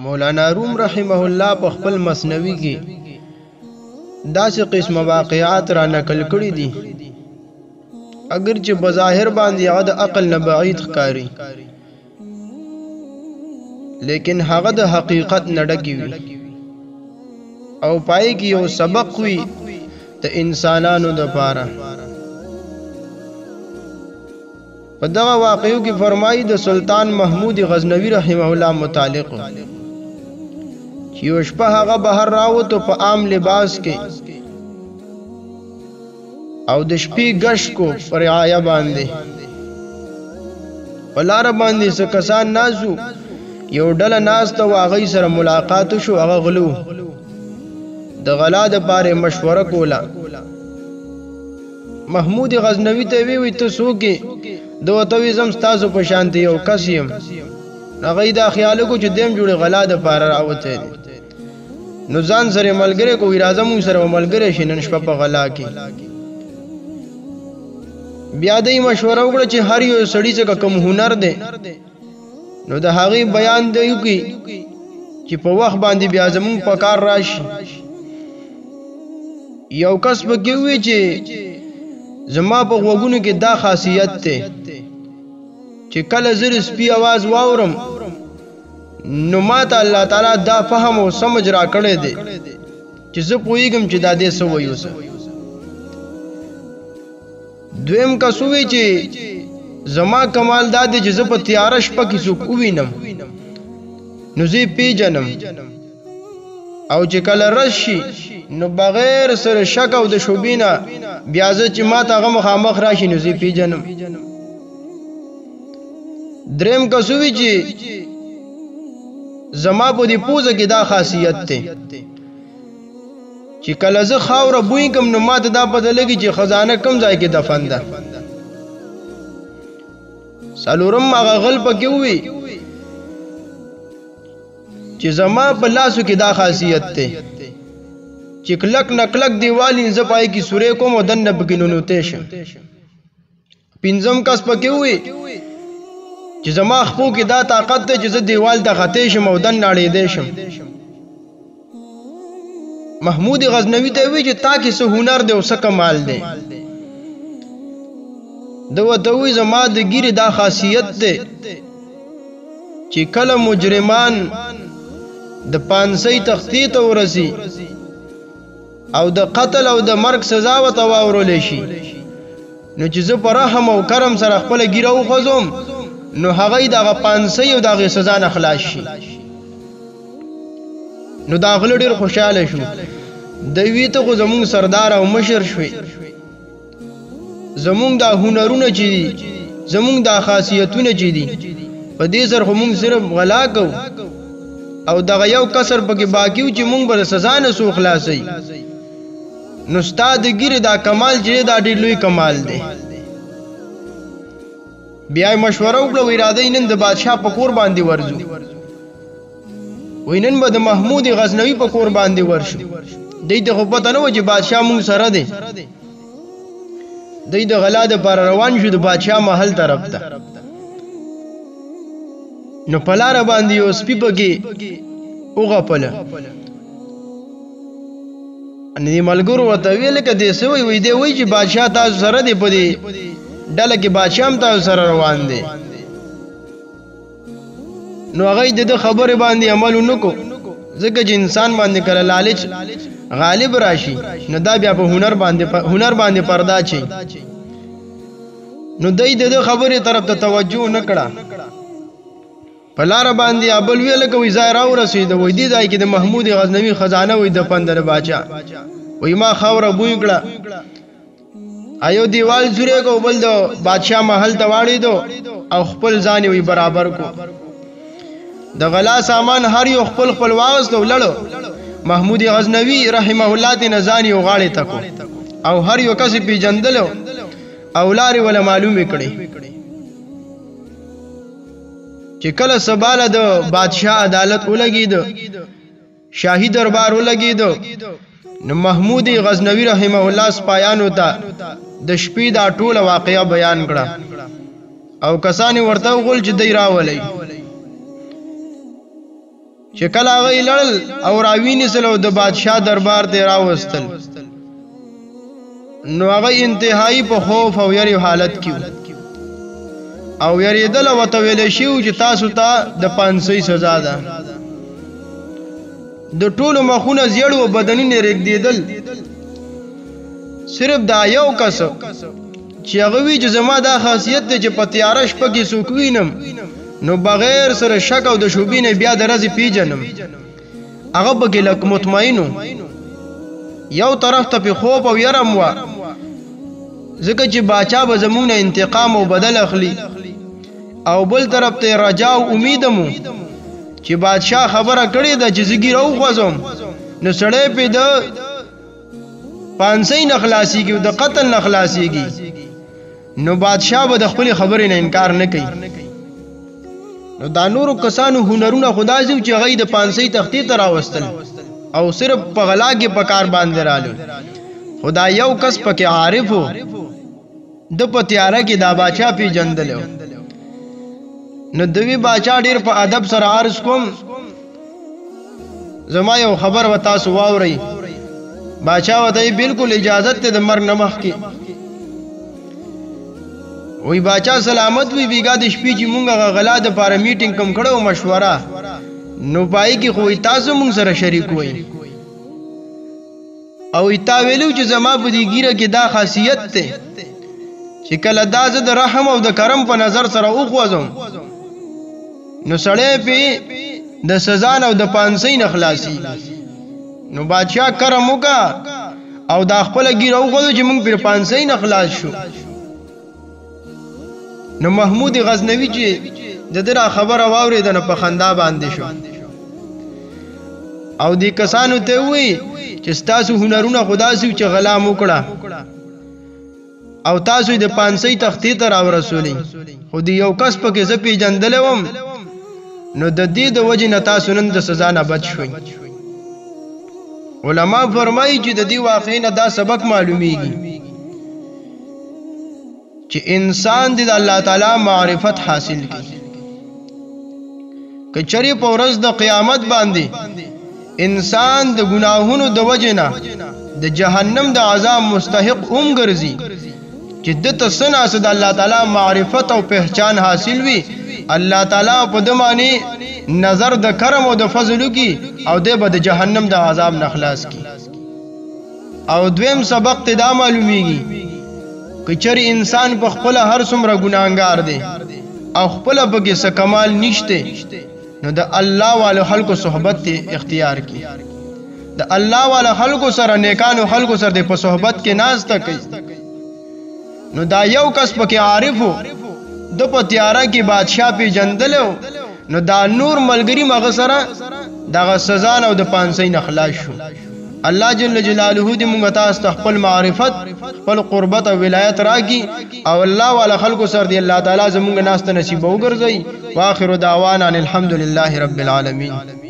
مولانا روم رحمه الله په خپل مثنوي کې داسې قسم واقعات را نقل کړي دي اگر چې بظاهر باندې هغه د عقل نه بعید ښکاري لیکن هغه د حقیقت نه ډکې وي او پای کې یو سبق وي د انسانانو دپاره په دغه واقعو کې فرمایي د سلطان محمود غزنوي رحمه الله متعلق چې یو شپه هغه بهر راووتو په عام لباس کې او د شپې ګشت کو پر رعایا باندې په لاره باندې څه کسان ناسو یو ډله ناسته و هغوی سره ملاقات شو هغه غلو د غلا دپاره مشوره کوله محمود غزنوي ته وی ته څوک یې د ورته وی زم ستاسو په شانتې یو کس یم هغوی دا خیال وکړو چې دیم جوړې غلا دپاره راوتی دی نو ځان سره ملګری کو راځه مونږ سره به ملګری شي نن شپه په غلا کې بیا دوی مشوره وکړه چې هر یو سړي څخه کوم هنر دی نو د هغې بیان دی وکړي چې په وخت باندې بیا زمونږ په کار راشي یو کس پکې ووی چې زما په غوږونو کې دا خاصیت دی چې کله زه د سپي اواز واورم نو ماته الله تعالی دا فهم او سمجھ را کړی دی چې زه پوهیږم چې دا دې څه وایي اوسه دویم کس ووی چې زما کمال دا دی چې زه په تیاره شپه کې څوک ووینم نو زه یې پیژنم او چې کله رس شي نو بغیر سره شک او د شوبې نه بیا زه چې ما ته هغه مخامخ راشي نو زه یې پیژنم دریم کس ووی چې زما په دې پوزه کې دا خاصیت دی چې کله زه خاوره بوی کم نو ما ته دا پته لګي چې خزانه کم ځای کې دفن ده څلورم هغه غل پکې ووی چې زما په لاسو کې دا خاصیت دی چې کلک نکلک دیوال زه پای کې سورې کوم او دنه پکې ننوتی شم پنځم کس پکې ووی چې زما خپو کې دا طاقت دی چې زه دیوال ته خطی شم او دن ناړېدی شم محمود غزنوي ته وی چې تا کې څه هنر دی او څه کمال دی ده ورته وی زما د ګیرې دا خاصیت دی چې کله مجرمان د پانسۍ تختې ته ورسي او د قتل او د مرګ سزا ورته واورولی شي نو چې زه په رحم او کرم سره خپله ګیره وخوځوم نو هغوی د هغه پانسۍ او د هغې سزا نه خلاص شي نو دا غله ډېر خوشحاله شو دی وی ته خو زمونږ سردار او مشر شوې زمونږ دا هنرونه چې دي زمونږ دا خاصیتونه چې دي په دې سره خو مونږ صرف غلا کوو او دغه یو کسر پکې باقي و چې مونږ به د سزا نه سو خلاصوي نو ستا د ګیرې دا کمال چې دا ډېر لوی کمال دی بیا یې مشوره وکړه وایي راځئ نن د بادشاه په کور باندې ورځو وایي نن به د محمود غزنوي په کور باندې ورشو دوی ته خو پته نه وه چې بادشاه مونږ سره دی دوی د غلا دپاره روان شو د بادشاه محل طرف ته نو په لاره باندې یو سپي پکې وغپله نو دې ملګرو ورته ویې لکه دې څه وایي وایي دې وایي چې بادشاه تاسو سره دی په دې ډله کې بادشاه هم تاسو سره روان دی نو هغوی د ده خبرې باندې عمل ونه کو ځکه چې انسان باندې کله لالچ غالب راشي نو دا بیا په هنر باندې پردا چي نو دی د ده خبرې طرف ته توجه نه کړه په لاره باندې ابل ویې لکه وایي ځای راورسېده وایي دې ځای کې د محمود غزنوي خزانه وایي دفن د باچا وایي ما خاوره بوی کړه ایو دیوال سورې کو بل د بادشاه محل ته واړېدو او خپل ځان یې برابر کو د غلا سامان هر یو خپل خپل واغستو لړو محمود غزنوي رحمه الله ته ځان یو غاړې ته کو او هر یو کس پیژندلو او لارې ولا معلومې کړې چې کله سباله د بادشاه عدالت ولګید شاهي دربار ولګید نو محمود غزنوي رحمه الله سپایانو ته د شپې دا ټوله واقعه بیان کړه او کسانی ورته وغول چې دی راولي چې کله هغه لړل او راوینې سره د بادشاه دربار ته راوستل نو هغه انتهایی په خوف او یری حالت کې او یریدل او ته ویل شي چې تاسو ته د پانسۍ سزا ده د ټولو مخونه زیړ او بدني نه رګدیدل صرف دا یو کس چې هغه وی چې زما دا خاصیت ده چې په تیاره شپه کې څوک وینم نو بغیر سره شک او د شوبې نه بیا د رزي پیژنم هغه به لک مطمئنو یو طرف ته په خوف او يرم وا ځکه چې باچا به زمونږ نه انتقام او بدل اخلي او بل طرف ته رجا او امید مو چې بادشاہ خبره کړې ده چې زګی راو خوځم نو سړی په د پانسۍ نخلاصيږي او د قتل نخلاصيږي نو بادشاہ به د خپل خبرې نه انکار نه کوي نو دا نورو کسانو هنرونه خدا زو چې غي د پانسۍ تختی ته راوستل او صرف په غلا کې په کار باندې رالو خدا یو کس پکې عارف وو د پتیاره کې دا بادشاہ پی جندلو نو دوی بادشاہ ډیر په ادب سره عرض کوم زما یو خبر وتا سو واوري بادشاہ وته بالکل اجازه ته د مرګ نمخ کې وی بادشاہ سلامت وی بیګا د شپې چې مونږه غلا د پاره میټینګ کم کړو مشوره نو پای کې خو تاسو مونږ سره شریک وئ او ایتا ویلو چې زما په دې ګیره کې دا خاصیت ته چې کله دا زه د رحم او د کرم په نظر سره اوخوځم نو سړی په د سزا او د پانسۍ نه خلاصي نو بادشاہ کرم وکا او دا خپل ګیره اوخوځو چې موږ پر پانسۍ نه خلاص شو نو محمود غزنوی چې د دره خبره واورید نه په خندا باندې شو او دې کسانو ته وی چې تاسو هنرونه خدا سي چې غلا موکړه او تاسو د پانسۍ تختی ته راو رسولي خو دې یو کس په کې زپی جندلوم نو د دې د وجه نه تاسو نن د سزا نه بچ شوي علما فرمایي چې د دې واقعې نه دا سبق معلومیږي چې انسان د الله تعالی معرفت حاصل کړي کچري په ورځ د قیامت باندې انسان د گناهونو د وجنه د جهنم د عذاب مستحق ګرځي چې د تسنا صد الله تعالی معرفت او پہچان حاصل وي الله تعالی په دمانه نظر د کرم او د فضل کی او د جهنم د عذاب نخلاص کی او دویم سبق ته دا معلومیږي کچر انسان په خپل هر څومره ګناهګار دی او خپل بګه څه کمال نشته نو د الله والو خلکو صحبت ته اختیار کی د الله والو خلکو سره نیکانو خلکو سره په صحبت کې ناز تا کوي نو دا یو کس پکې عارفو د پتیاره کې بادشاہ پی جندلو نو دا نور ملګری مغه سره دغه سزا او د پانسۍ نه خلاص شو الله جل جلاله دې موږ تاسو خپل معرفت خپل قربت او ولایت راکړي او الله والا خلق سر دې الله تعالی زموږ ناس ته نصیب وګرځي واخر دعوانا الحمد لله رب العالمین